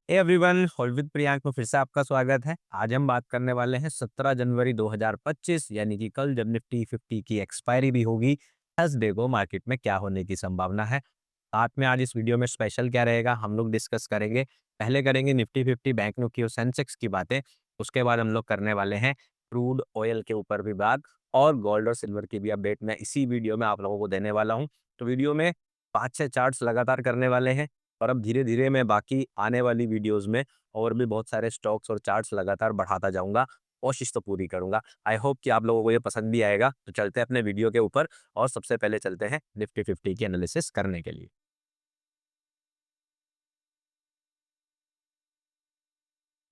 Everyone, hall with Priyank में फिर से आपका स्वागत है। आज हम बात करने वाले हैं 17 जनवरी 2025 यानी कि कल जब निफ्टी 50 की एक्सपायरी भी होगी। थर्सडे को मार्केट में क्या होने की संभावना है। साथ में आज इस वीडियो में स्पेशल क्या रहेगा हम लोग डिस्कस करेंगे। पहले करेंगे निफ्टी 50 बैंक निफ्टी और सेंसेक्स की बातें। उसके बाद हम लोग करने वाले हैं क्रूड ऑयल के ऊपर भी बात, और गोल्ड और सिल्वर की भी अपडेट मैं इसी वीडियो में आप लोगों को देने वाला हूँ। तो वीडियो में 5-6 चार्ट्स लगातार करने वाले हैं, और अब धीरे-धीरे मैं बाकी आने वाली वीडियोज़ में और भी बहुत सारे स्टॉक्स और चार्ट्स लगातार बढ़ाता जाऊँगा। कोशिश तो पूरी करूँगा। आई होप कि आप लोगों को ये पसंद भी आएगा। तो चलते हैं अपने वीडियो के ऊपर, और सबसे पहले चलते हैं निफ्टी 50 की एनालिसिस करने के लिए।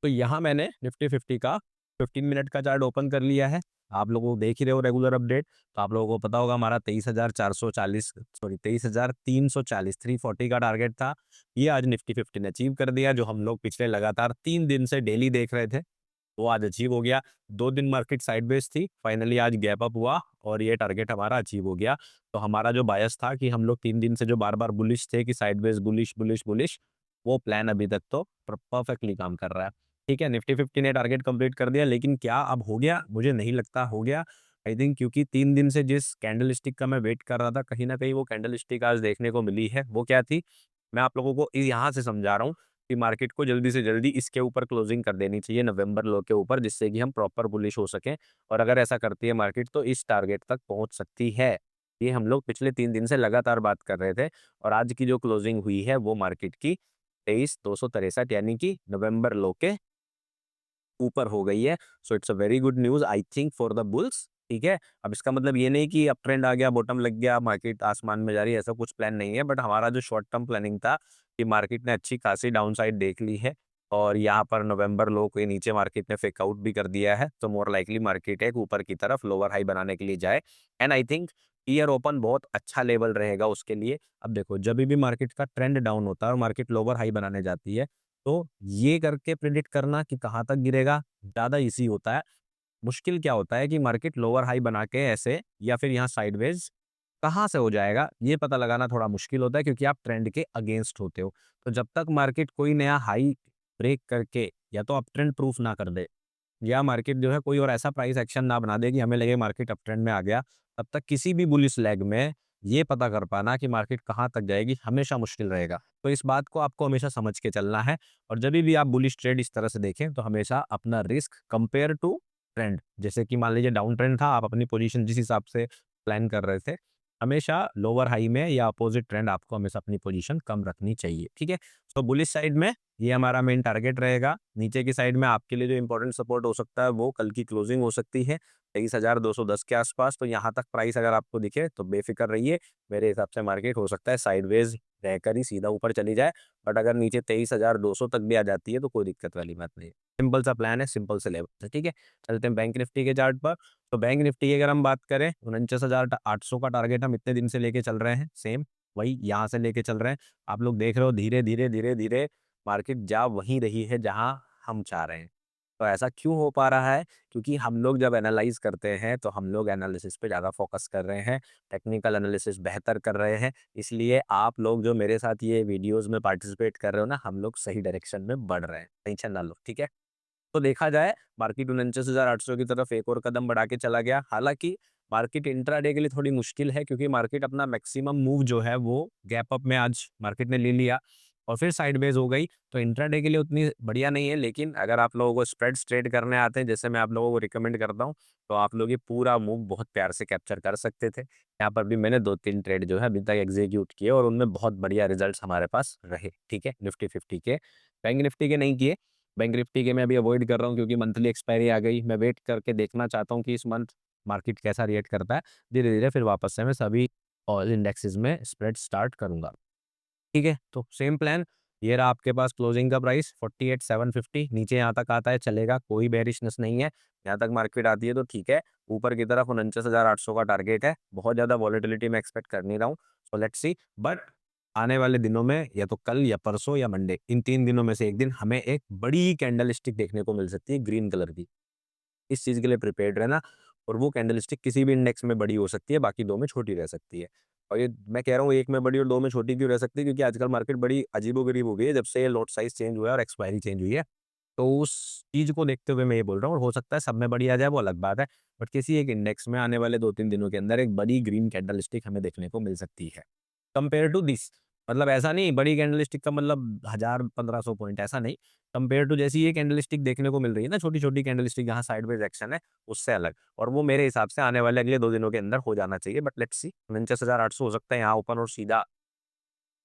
तो यहाँ मैंने निफ्टी 50 का 15 मिनट का चार्ट ओपन कर लिया है। आप लोगों को देख ही रहे हो रेगुलर अपडेट। तो आप लोगों को पता होगा हमारा 23,440 सॉरी 23,340 340 का टारगेट था। ये आज निफ्टी 50 ने अचीव कर दिया, जो हम लोग पिछले लगातार 3 दिन से डेली देख रहे थे। वो आज अचीव हो गया। 2 दिन मार्केट साइडवेज थी, फाइनली आज गैप अप हुआ और ये टारगेट हमारा अचीव हो गया। तो हमारा जो बायस था कि हम लोग 3 दिन से जो बार-बार बुलिश थे कि साइडवेज बुलिश, बुलिश, बुलिश, वो प्लान अभी तक तो परफेक्टली काम कर रहा है। ठीक है, निफ्टी 50 ने टारगेट कंप्लीट कर दिया, लेकिन क्या अब हो गया? मुझे नहीं लगता हो गया। आई थिंक क्योंकि 3 दिन से जिस कैंडलस्टिक का मैं वेट कर रहा था, कहीं न कहीं वो कैंडलस्टिक आज देखने को मिली है। वो क्या थी? मैं आप लोगों को यहाँ से समझा रहा हूँ कि मार्केट को जल्दी से जल्दी इसके ऊपर क्लोजिंग कर देनी चाहिए नवंबर लो के ऊपर, जिससे कि हम प्रॉपर बुलिश हो सकें। और अगर ऐसा करती है मार्केट तो इस टारगेट तक पहुँच सकती है। ये हम लोग पिछले 3 दिन से लगातार बात कर रहे थे, और आज की जो क्लोजिंग हुई है वो मार्केट की 23,263 यानी कि नवंबर लो के ऊपर हो गई है। So it's a very good news I think for the bulls. ठीक है, अब इसका मतलब ये नहीं कि अप ट्रेंड आ गया, बॉटम लग गया, मार्केट आसमान में जा रही है, ऐसा कुछ प्लान नहीं है। बट हमारा जो शॉर्ट टर्म प्लानिंग था कि मार्केट ने अच्छी खासी डाउनसाइड देख ली है, और यहाँ पर नवंबर लो के नीचे मार्केट ने फेक आउट भी कर दिया है। तो मोर लाइकली मार्केट एक ऊपर की तरफ लोअर हाई बनाने के लिए जाए। And I think year open बहुत अच्छा लेवल रहेगा उसके लिए। अब देखो, जब भी मार्केट का ट्रेंड डाउन होता है और मार्केट लोअर हाई बनाने जाती है, तो ये करके प्रेडिक्ट करना कि कहाँ तक गिरेगा ज़्यादा ईज़ी होता है। मुश्किल क्या होता है कि मार्केट लोअर हाई बना के ऐसे या फिर यहाँ साइडवेज़ कहाँ से हो जाएगा, ये पता लगाना थोड़ा मुश्किल होता है, क्योंकि आप ट्रेंड के अगेंस्ट होते हो। तो जब तक मार्केट कोई नया हाई ब्रेक करके या तो अप ट्रेंड प्रूफ ना कर दे, या मार्केट जो है कोई और ऐसा प्राइस एक्शन ना बना दे कि हमें लगे मार्केट अप ट्रेंड में आ गया, तब तक किसी भी बुलिश लेग में ये पता कर पाना कि मार्केट कहाँ तक जाएगी हमेशा मुश्किल रहेगा। तो इस बात को आपको हमेशा समझ के चलना है, और जब भी आप बुलिश ट्रेड इस तरह से देखें तो हमेशा अपना रिस्क कंपेयर टू ट्रेंड, जैसे कि मान लीजिए डाउन ट्रेंड था, आप अपनी पोजीशन जिस हिसाब से प्लान कर रहे थे, हमेशा लोअर हाई में या अपोजिट ट्रेंड आपको हमेशा अपनी पोजीशन कम रखनी चाहिए। ठीक है, तो बुलिश साइड में ये हमारा मेन टारगेट रहेगा। नीचे की साइड में आपके लिए जो इंपॉर्टेंट सपोर्ट हो सकता है वो कल की क्लोजिंग हो सकती है 23,210 के आसपास। तो यहाँ तक प्राइस अगर आपको दिखे तो बेफिक्र रहिए। मेरे हिसाब से मार्केट हो सकता है साइडवेज रहकर ही सीधा ऊपर चली जाए, बट अगर नीचे 23,200 तक भी आ जाती है तो कोई दिक्कत वाली बात नहीं है। सिंपल सा प्लान है, सिंपल से लेवल है। ठीक है, चलते हैं बैंक निफ्टी के चार्ट पर। तो बैंक निफ्टी की अगर हम बात करें, 49,800 का टारगेट हम इतने दिन से लेके चल रहे हैं, सेम वही यहाँ से लेके चल रहे हैं। आप लोग देख रहे हो धीरे धीरे धीरे धीरे मार्केट जा वहीं रही है जहाँ हम चाह रहे हैं। तो ऐसा क्यों हो पा रहा है? क्योंकि हम लोग जब एनालाइज़ करते हैं तो हम लोग एनालिसिस पे ज़्यादा फ़ोकस कर रहे हैं, टेक्निकल एनालिसिस बेहतर कर रहे हैं। इसलिए आप लोग जो मेरे साथ ये वीडियोज़ में पार्टिसिपेट कर रहे हो ना, हम लोग सही डायरेक्शन में बढ़ रहे हैं, टेंशन ना लो, ठीक है? तो देखा जाए मार्केट 49,800 की तरफ एक और कदम बढ़ा के चला गया। हालाँकि मार्केट इंट्राडे के लिए थोड़ी मुश्किल है, क्योंकि मार्केट अपना मैक्सिमम मूव जो है वो गैप अप में आज मार्केट ने ले लिया और फिर साइडवेज हो गई। तो इंट्राडे के लिए उतनी बढ़िया नहीं है, लेकिन अगर आप लोगों को स्प्रेड्स ट्रेड करने आते हैं, जैसे मैं आप लोगों को रिकमेंड करता हूँ, तो आप लोग ये पूरा मूव बहुत प्यार से कैप्चर कर सकते थे। यहाँ पर भी मैंने 2-3 ट्रेड जो है अभी तक एग्जीक्यूट किए, और उनमें बहुत बढ़िया रिजल्ट्स हमारे पास रहे। ठीक है, निफ्टी 50 के। बैंक निफ्टी के नहीं किए। बैंक निफ्टी के मैं अभी अवॉइड कर रहा हूँ, क्योंकि मंथली एक्सपायरी आ गई। मैं वेट करके देखना चाहता हूँ कि इस मंथ मार्केट कैसा रिएक्ट करता है। धीरे-धीरे फिर वापस से मैं सभी ऑल इंडेक्सेस में स्प्रेड स्टार्ट करूँगा। ठीक है, तो सेम प्लान। ये रहा आपके पास क्लोजिंग का प्राइस 48,750, नीचे यहाँ तक आता है चलेगा, कोई बेयरिशनेस नहीं है। यहाँ तक मार्केट आती है तो ठीक है। ऊपर की तरफ 49,800 का टारगेट है। बहुत ज़्यादा वॉलेटिलिटी मैं एक्सपेक्ट कर नहीं रहा हूँ। सो लेट्स सी, बट आने वाले दिनों में या तो कल या परसों या मंडे, इन 3 दिनों में से एक दिन हमें एक बड़ी कैंडलस्टिक देखने को मिल सकती है ग्रीन कलर की। इस चीज़ के लिए प्रिपेयर्ड रहना, और वो कैंडलस्टिक किसी भी इंडेक्स में बड़ी हो सकती है, बाकी 2 में छोटी रह सकती है। और ये मैं कह रहा हूँ एक में बड़ी और दो में छोटी क्यों रह सकती है, क्योंकि आजकल मार्केट बड़ी अजीबो-गरीब हो गई है जब से ये लॉट साइज़ चेंज हुआ है और एक्सपायरी चेंज हुई है। तो उस चीज़ को देखते हुए मैं ये बोल रहा हूँ, और हो सकता है सब में बड़ी आ जाए वो अलग बात है। बट किसी एक इंडेक्स में आने वाले 2-3 दिनों के अंदर एक बड़ी ग्रीन कैंडलस्टिक हमें देखने को मिल सकती है। कंपेयर टू दिस, मतलब ऐसा नहीं बड़ी कैंडलस्टिक का मतलब 1000-1500 पॉइंट ऐसा नहीं। कंपेयर टू जैसी ये कैंडलस्टिक देखने को मिल रही है ना, छोटी-छोटी कैंडलस्टिक जहाँ साइडवेज एक्शन है, उससे अलग। और वो मेरे हिसाब से आने वाले अगले 2 दिनों के अंदर हो जाना चाहिए, बट लेट्स सी 49,800 हो सकता है यहाँ ओपन और सीधा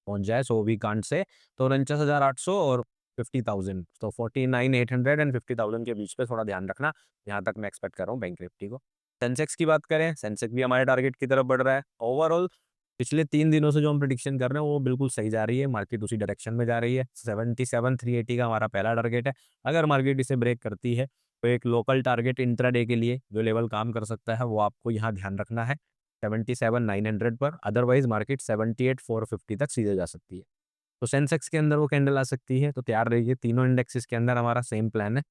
पहुँच जाए, सो वी कांट से। तो 49,800 और 50,000, तो 49,800 एंड 50,000 के बीच पे थोड़ा ध्यान रखना, यहाँ तक मैं एक्सपेक्ट कर रहा हूँ बैंक निफ्टी को। सेंसेक्स की बात करें, सेंसेक्स भी हमारे टारगेट की तरफ बढ़ रहा है। ओवरऑल पिछले 3 दिनों से जो हम प्रेडिक्शन कर रहे हैं वो बिल्कुल सही जा रही है, मार्केट उसी डायरेक्शन में जा रही है। 77,380 का हमारा पहला टारगेट है। अगर मार्केट इसे ब्रेक करती है, तो एक लोकल टारगेट इंट्राडे के लिए जो लेवल काम कर सकता है, वो आपको यहाँ ध्यान रखना है 77,900 पर। अदरवाइज़ मार्केट 78,450 तक सीधे जा सकती है। तो सेंसेक्स के अंदर वो कैंडल आ सकती है, तो तैयार रहिए। तीनों इंडेक्सेस के अंदर हमारा सेम प्लान है।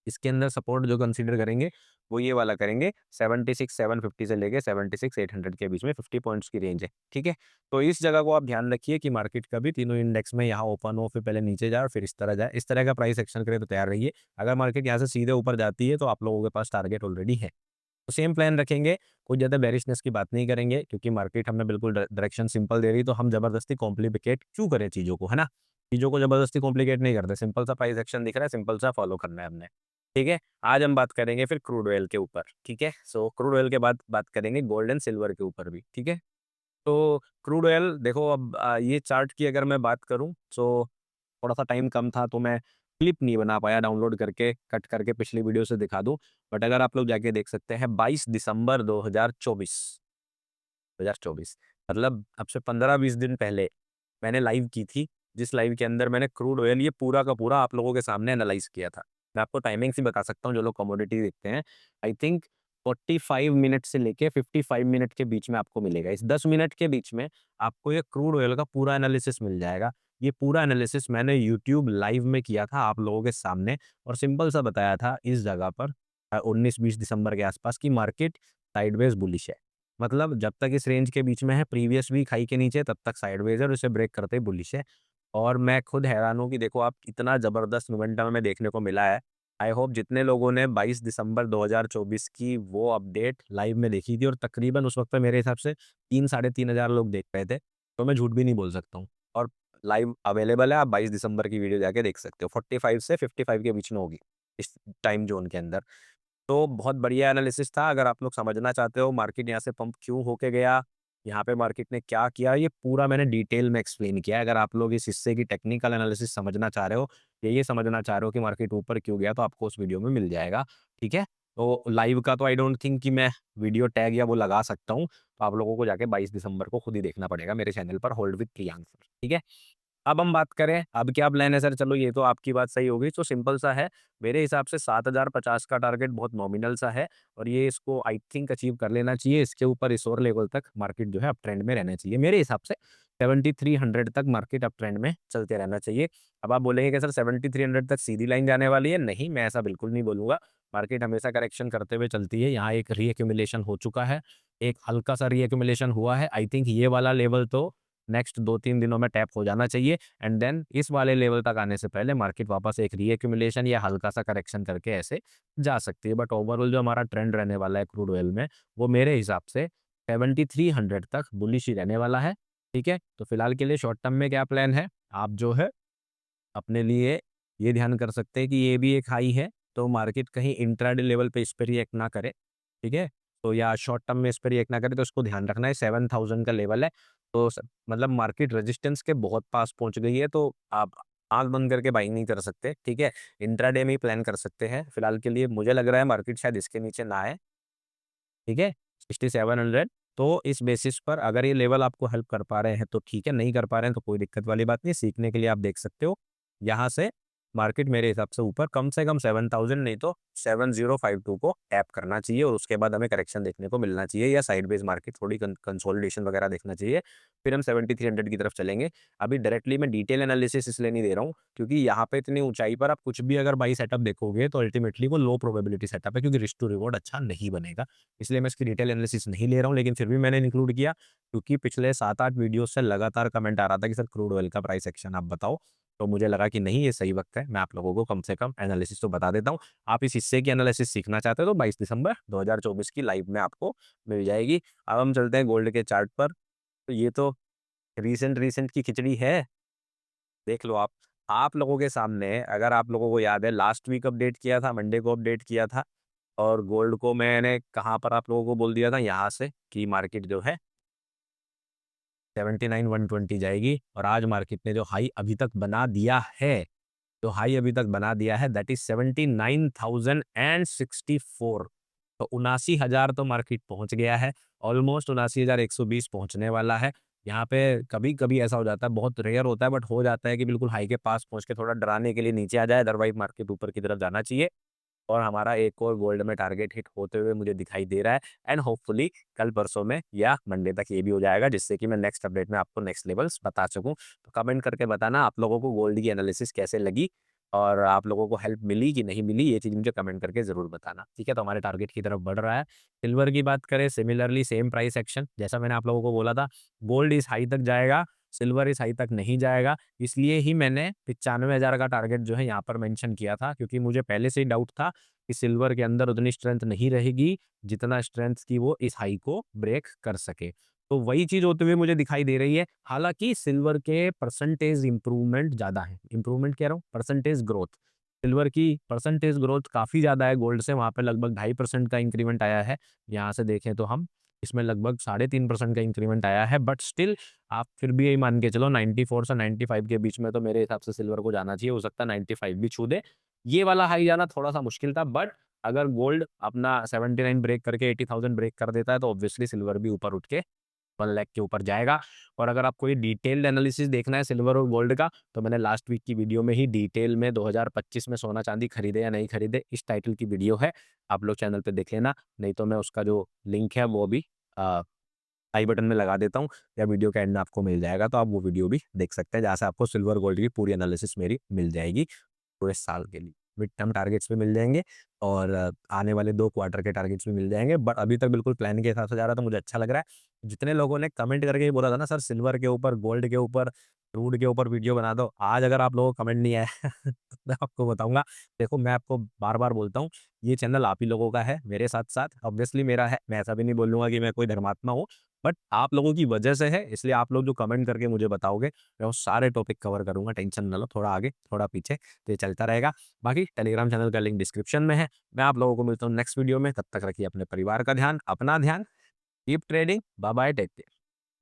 इसके अंदर सपोर्ट जो कंसीडर करेंगे, वो ये वाला करेंगे 76,750 से लेके 76,800 के बीच में 50 पॉइंट्स की रेंज है, ठीक है? तो इस जगह को आप ध्यान रखिए कि मार्केट कभी तीनों इंडेक्स में यहाँ ओपन हो, फिर पहले नीचे जाए और फिर इस तरह जाए। इस तरह का प्राइस एक्शन करे तो तैयार रहिए। अगर मार्केट यहाँ से सीधे ऊपर जाती है, तो आप लोगों के पास टारगेट ऑलरेडी है। तो सेम प्लान रखेंगे, कोई ज़्यादा बेरिशनेस की बात नहीं करेंगे, क्योंकि मार्केट हमें बिल्कुल डायरेक्शन सिंपल दे रही है, तो हम ज़बरदस्ती कॉम्प्लिकेट क्यों करें चीज़ों को, है ना? चीज़ों को ज़बरदस्ती कॉम्प्लिकेट नहीं करते, सिंपल सा प्राइस एक्शन दिख रहा है, सिंपल सा फॉलो करना है हमने, ठीक है? आज हम बात करेंगे फिर क्रूड ऑयल के ऊपर, ठीक है? सो क्रूड ऑयल के बाद बात करेंगे गोल्ड एंड सिल्वर के ऊपर भी, ठीक है? तो क्रूड ऑयल देखो, अब ये चार्ट की अगर मैं बात करूँ, सो थोड़ा-सा टाइम कम था तो मैं क्लिप नहीं बना पाया डाउनलोड करके, कट करके पिछली वीडियो से दिखा दूँ। बट अगर आप लोग जाके देख सकते हैं 22 दिसंबर 2024 मतलब अब से 15-20 दिन पहले मैंने लाइव की थी, जिस लाइव के अंदर मैंने क्रूड ऑयल ये पूरा का पूरा आप लोगों के सामने एनालाइज़ किया था। मैं आपको टाइमिंग्स भी बता सकता हूँ, जो लोग कमोडिटी देखते हैं, आई थिंक 45 मिनट से लेके 55 मिनट के बीच में आपको मिलेगा। इस 10 मिनट के बीच में आपको ये क्रूड ऑयल का पूरा एनालिसिस मिल जाएगा। ये पूरा एनालिसिस मैंने यूट्यूब लाइव में किया था आप लोगों के सामने, और सिंपल सा बताया था इस जगह पर 19-20 दिसंबर के आसपास की मार्केट साइडवेज बुलिश है। मतलब जब तक इस रेंज के बीच में है, प्रीवियस वीक हाई के नीचे, तब तक साइडवेज है और इसे ब्रेक करते ही बुलिश है। और मैं खुद हैरान हूँ कि देखो आप इतना ज़बरदस्त मोमेंटम हमें देखने को मिला है। आई होप जितने लोगों ने 22 दिसंबर 2024 की वो अपडेट लाइव में देखी थी, और तकरीबन उस वक़्त पे मेरे हिसाब से 3 साढ़े 3 हज़ार लोग देख रहे थे, तो मैं झूठ भी नहीं बोल सकता हूँ। और लाइव अवेलेबल है, आप 22 दिसंबर की वीडियो जाके देख सकते हो। 45 से 55 के बीच में होगी, इस टाइम ज़ोन के अंदर। तो बहुत बढ़िया एनालिसिस था। अगर आप लोग समझना चाहते हो मार्केट यहाँ से पंप क्यों होके गया, यहाँ पे मार्केट ने क्या किया, ये पूरा मैंने डिटेल में एक्सप्लेन किया है। अगर आप लोग इस हिस्से की टेक्निकल एनालिसिस समझना चाह रहे हो, या ये समझना चाह रहे हो कि मार्केट ऊपर क्यों गया, तो आपको उस वीडियो में मिल जाएगा, ठीक है? तो लाइव का तो आई डोंट थिंक कि मैं वीडियो टैग या वो लगा सकता हूँ, तो आप लोगों को जाके 22 दिसंबर को खुद ही देखना पड़ेगा मेरे चैनल पर, होल्ड विद प्रियांक सर, ठीक है? अब हम बात करें, अब क्या प्लान है सर? चलो ये तो आपकी बात सही हो गई, तो सिंपल सा है। मेरे हिसाब से 7,050 का टारगेट बहुत नॉमिनल सा है, और ये इसको आई थिंक अचीव कर लेना चाहिए। इसके ऊपर इस और लेवल तक मार्केट जो है अप ट्रेंड में रहना चाहिए। मेरे हिसाब से 7300 तक मार्केट अप ट्रेंड में चलते रहना चाहिए। अब आप बोलेंगे कि सर 7300 तक सीधी लाइन जाने वाली है? नहीं, मैं ऐसा बिल्कुल नहीं बोलूँगा। मार्केट हमेशा करेक्शन करते हुए चलती है। यहाँ एक री-एक्यूमुलेशन हो चुका है, एक हल्का-सा री-एक्यूमुलेशन हुआ है। आई थिंक ये वाला लेवल तो नेक्स्ट 2-3 दिनों में टैप हो जाना चाहिए, एंड देन इस वाले लेवल तक आने से पहले मार्केट वापस एक री-एक्यूमुलेशन या हल्का-सा करेक्शन करके ऐसे जा सकती है। बट ओवरऑल जो हमारा ट्रेंड रहने वाला है क्रूड ऑयल में, वो मेरे हिसाब से 7300 तक बुलिश ही रहने वाला है, ठीक है? तो फिलहाल के लिए शॉर्ट टर्म में क्या प्लान है? आप जो है अपने लिए ये ध्यान कर सकते हैं कि ये भी एक हाई है, तो मार्केट कहीं इंट्राडे लेवल पे इस पे रिएक्ट ना करे, ठीक है? तो या शॉर्ट टर्म में इस पे रिएक्ट ना करे, तो उसको ध्यान रखना है। 7000 का लेवल है, तो मतलब मार्केट रेजिस्टेंस के बहुत पास पहुंच गई है, तो आप आंख बंद करके बाइंग नहीं कर सकते, ठीक है? इंट्राडे में ही प्लान कर सकते हैं। फिलहाल के लिए मुझे लग रहा है मार्केट शायद इसके नीचे ना आए, ठीक है? 6700, तो इस बेसिस पर अगर ये लेवल आपको हेल्प कर पा रहे हैं तो ठीक है, नहीं कर पा रहे हैं तो कोई दिक्कत वाली बात नहीं, सीखने के लिए आप देख सकते हो। यहाँ से मार्केट मेरे हिसाब से ऊपर कम से कम 7000 नहीं तो 7052 को टैप करना चाहिए, और उसके बाद हमें करेक्शन देखने को मिलना चाहिए या साइडवेज मार्केट थोड़ी कंसोलिडेशन वगैरह देखना चाहिए, फिर हम 7300 की तरफ चलेंगे। अभी डायरेक्टली मैं डिटेल एनालिसिस इसलिए नहीं दे रहा हूँ क्योंकि यहाँ पे इतनी ऊंचाई पर आप कुछ भी अगर बाई सेटअप देखोगे तो अल्टीमेटली वो लो प्रोबेबिलिटी सेटअप है, क्योंकि रिस्क टू रिवॉर्ड अच्छा नहीं बनेगा। इसलिए मैं इसकी डिटेल एनालिसिस नहीं ले रहा हूँ, लेकिन फिर भी मैंने इंक्लूड किया क्योंकि पिछले 7-8 वीडियो से लगातार कमेंट आ रहा था कि सर क्रूड ऑयल का प्राइस एक्शन आप बताओ। तो मुझे लगा कि नहीं, ये सही वक्त है, मैं आप लोगों को कम से कम एनालिसिस तो बता देता हूँ। आप इस हिस्से की एनालिसिस सीखना चाहते हो तो 22 दिसंबर 2024 की लाइव में आपको मिल जाएगी। अब हम चलते हैं गोल्ड के चार्ट पर। तो ये तो रीसेंट की खिचड़ी है, देख लो आप। आप लोगों के सामने, अगर आप लोगों को याद है, लास्ट वीक अपडेट किया था, मंडे को अपडेट किया था, और गोल्ड को मैंने कहाँ पर आप लोगों को बोल दिया था, यहाँ से कि मार्केट जो है 79,120 जाएगी, और आज मार्केट ने जो हाई अभी तक बना दिया है, जो हाई अभी तक बना दिया है दैट इज 79,064। तो 79,000 तो मार्केट पहुंच गया है, ऑलमोस्ट 79,120 पहुंचने वाला है। यहाँ पे कभी कभी ऐसा हो जाता है, बहुत रेयर होता है बट हो जाता है कि बिल्कुल हाई के पास पहुंच के थोड़ा डराने के लिए नीचे आ जाए, अदरवाइज मार्केट ऊपर की तरफ जाना चाहिए। और हमारा एक और गोल्ड में टारगेट हिट होते हुए मुझे दिखाई दे रहा है, एंड होपफुली कल परसों में या मंडे तक ये भी हो जाएगा, जिससे कि मैं नेक्स्ट अपडेट में आपको नेक्स्ट लेवल्स बता सकूं। तो कमेंट करके बताना आप लोगों को गोल्ड की एनालिसिस कैसे लगी, और आप लोगों को हेल्प मिली कि नहीं मिली, ये चीज़ मुझे कमेंट करके ज़रूर बताना। ठीक है, तो हमारे टारगेट की तरफ बढ़ रहा है। सिल्वर की बात करें, सिमिलरली सेम प्राइस एक्शन, जैसा मैंने आप लोगों को बोला था, गोल्ड इस हाई तक जाएगा, सिल्वर इस हाई तक नहीं जाएगा। इसलिए ही मैंने 95,000 का टारगेट जो है यहाँ पर मेंशन किया था, क्योंकि मुझे पहले से ही डाउट था कि सिल्वर के अंदर उतनी स्ट्रेंथ नहीं रहेगी जितना स्ट्रेंथ की वो इस हाई को ब्रेक कर सके। तो वही चीज होते हुए मुझे दिखाई दे रही है। हालांकि सिल्वर के परसेंटेज इंप्रूवमेंट ज्यादा है, इंप्रूवमेंट कह रहा हूँ, परसेंटेज ग्रोथ, सिल्वर की परसेंटेज ग्रोथ काफी ज्यादा है गोल्ड से, वहां पे लगभग 2.5% का इंक्रीमेंट आया है। यहाँ से देखें तो हम इसमें लगभग 3.5% का इंक्रीमेंट आया है, बट स्टिल आप फिर भी यही मान के चलो 94 से 95 के बीच में तो मेरे हिसाब से सिल्वर को जाना चाहिए। हो सकता है 95 भी छू दे, ये वाला हाई जाना थोड़ा सा मुश्किल था, बट अगर गोल्ड अपना 79 ब्रेक करके 80,000 ब्रेक कर देता है तो ऑब्वियसली सिल्वर भी ऊपर उठ के 1 लाख के ऊपर जाएगा। और अगर आपको ये डिटेल्ड एनालिसिस देखना है सिल्वर और गोल्ड का, तो मैंने लास्ट वीक की वीडियो में ही डिटेल में 2025 में सोना चांदी खरीदे या नहीं खरीदे, इस टाइटल की वीडियो है, आप लोग चैनल पे देख लेना, नहीं तो मैं उसका जो लिंक है वो भी आई बटन में लगा देता हूँ, या वीडियो के एंड में आपको मिल जाएगा, तो आप वो वीडियो भी देख सकते हैं, जहाँ से आपको सिल्वर गोल्ड की पूरी एनालिसिस मेरी मिल जाएगी पूरे साल के लिए। मिड टर्म टारगेट्स भी मिल जाएंगे, और आने वाले 2 क्वार्टर के टारगेट्स भी मिल जाएंगे, बट अभी तक बिल्कुल प्लान के हिसाब से जा रहा है, तो मुझे अच्छा लग रहा है। जितने लोगों ने कमेंट करके ये बोला था ना सर सिल्वर के ऊपर, गोल्ड के ऊपर, क्रूड के ऊपर वीडियो बना दो, आज अगर आप लोगों को कमेंट नहीं आया तो मैं आपको बताऊंगा। देखो, मैं आपको बार बार बोलता हूँ, ये चैनल आप ही लोगों का है, मेरे साथ साथ ऑब्वियसली मेरा है, मैं ऐसा भी नहीं बोलूंगा कि मैं कोई धर्मात्मा हूँ, बट आप लोगों की वजह से है, इसलिए आप लोग जो कमेंट करके मुझे बताओगे मैं वो सारे टॉपिक कवर करूंगा, टेंशन ना लो, थोड़ा आगे थोड़ा पीछे, तो ये चलता रहेगा। बाकी टेलीग्राम चैनल का लिंक डिस्क्रिप्शन में है। मैं आप लोगों को मिलता हूँ नेक्स्ट वीडियो में, तब तक रखिए अपने परिवार का ध्यान, अपना ध्यान, keep trading, bye bye, take care.